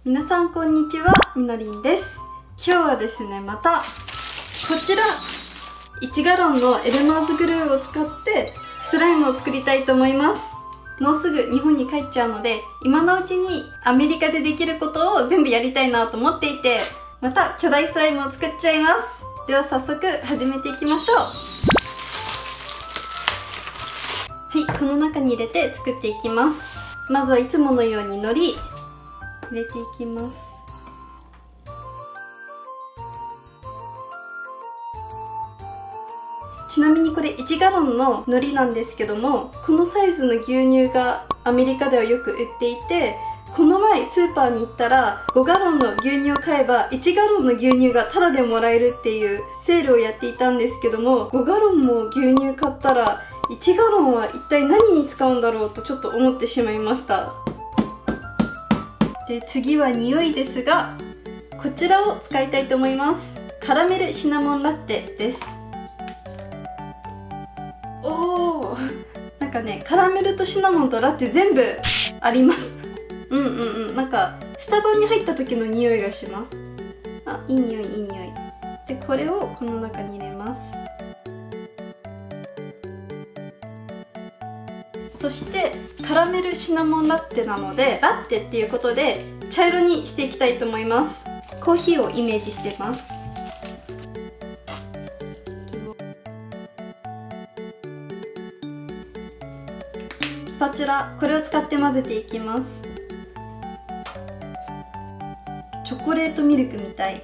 皆さんこんにちは、みのりんです。今日はですね、またこちら1ガロンのエルマーズグルーを使ってスライムを作りたいと思います。もうすぐ日本に帰っちゃうので、今のうちにアメリカでできることを全部やりたいなと思っていて、また巨大スライムを作っちゃいます。では早速始めていきましょう。はい、この中に入れて作っていきます。まずはいつものように海苔入れていきます。ちなみにこれ1ガロンの海苔なんですけども、このサイズの牛乳がアメリカではよく売っていて、この前スーパーに行ったら5ガロンの牛乳を買えば1ガロンの牛乳がタダでもらえるっていうセールをやっていたんですけども、5ガロンも牛乳買ったら1ガロンは一体何に使うんだろうとちょっと思ってしまいました。で、次は匂いですが、こちらを使いたいと思います。カラメルシナモンラテです。おー、なんかね、カラメルとシナモンとラテ全部あります。なんかスタバに入った時の匂いがします。あ、いい匂いいい匂い。で、これをこの中に入れます。そしてカラメルシナモンラテなので、ラテっていうことで茶色にしていきたいと思います。コーヒーをイメージしてます。スパチュラ、これを使って混ぜていきます。チョコレートミルクみたい。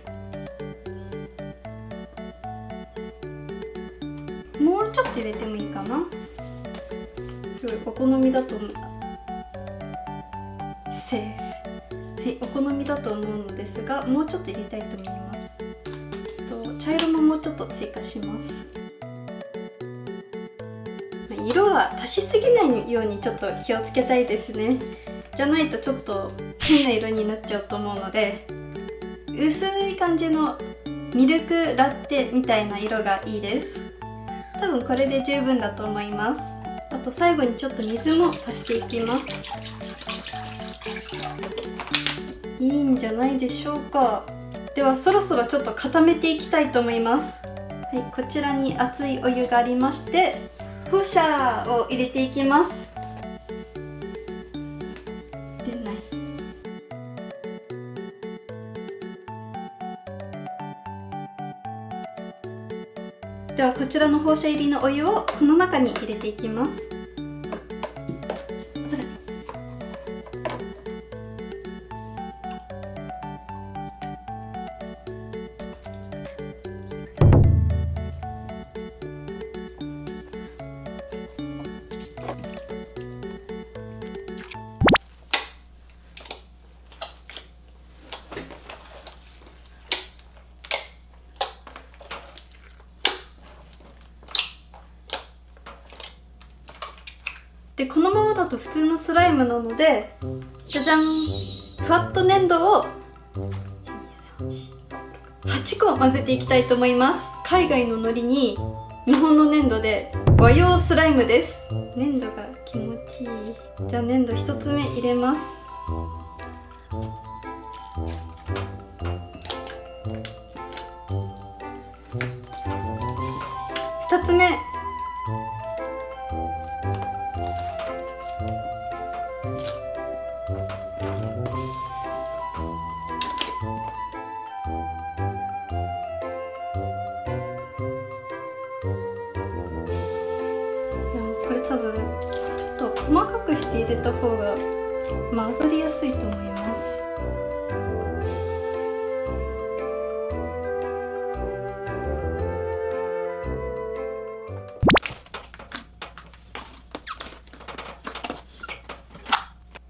もうちょっと入れてもいいかな。お好みだとセーフ。はい、お好みだと思うのですが、もうちょっと入れたいと思います。茶色ももうちょっと追加します。色は足しすぎないようにちょっと気をつけたいですね。じゃないとちょっと変な色になっちゃうと思うので、薄い感じのミルクラテみたいな色がいいです。多分これで十分だと思います。あと最後にちょっと水も足していきます。いいんじゃないでしょうか。ではそろそろちょっと固めていきたいと思います。はい、こちらに熱いお湯がありまして、放射を入れていきます。出ない。ではこちらの放射入りのお湯をこの中に入れていきます。で、このままだと普通のスライムなので、じゃじゃん、フワット粘土を8個混ぜていきたいと思います。海外の海苔に日本の粘土で和洋スライムです。粘土が気持ちいい。じゃあ粘土1つ目入れます。2つ目。これ多分ちょっと細かくして入れた方が混ざりやすいと思います。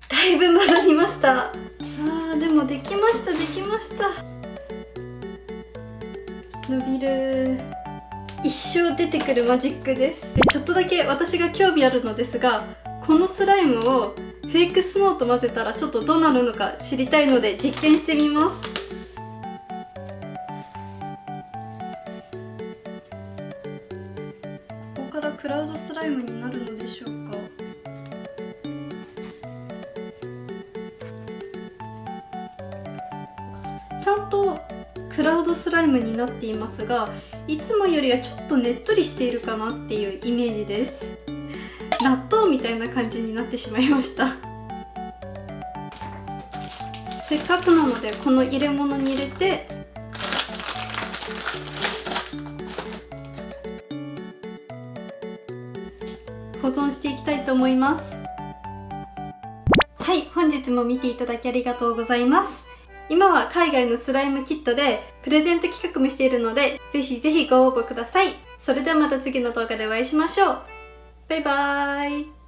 だいぶ混ざりました。でもできましたできました。伸びる。一生出てくるマジックです。で、ちょっとだけ私が興味あるのですが、このスライムをフェイクスノーと混ぜたらちょっとどうなるのか知りたいので実験してみます。ここからクラウドスライムになるのでしょうか。ちゃんとクラウドスライムになっていますが、いつもよりはちょっとねっとりしているかなっていうイメージです。納豆みたいな感じになってしまいました。せっかくなのでこの入れ物に入れて保存していきたいと思います。はい、本日も見ていただきありがとうございます。今は海外のスライムキットでプレゼント企画もしているので、ぜひぜひご応募ください。それではまた次の動画でお会いしましょう。バイバーイ。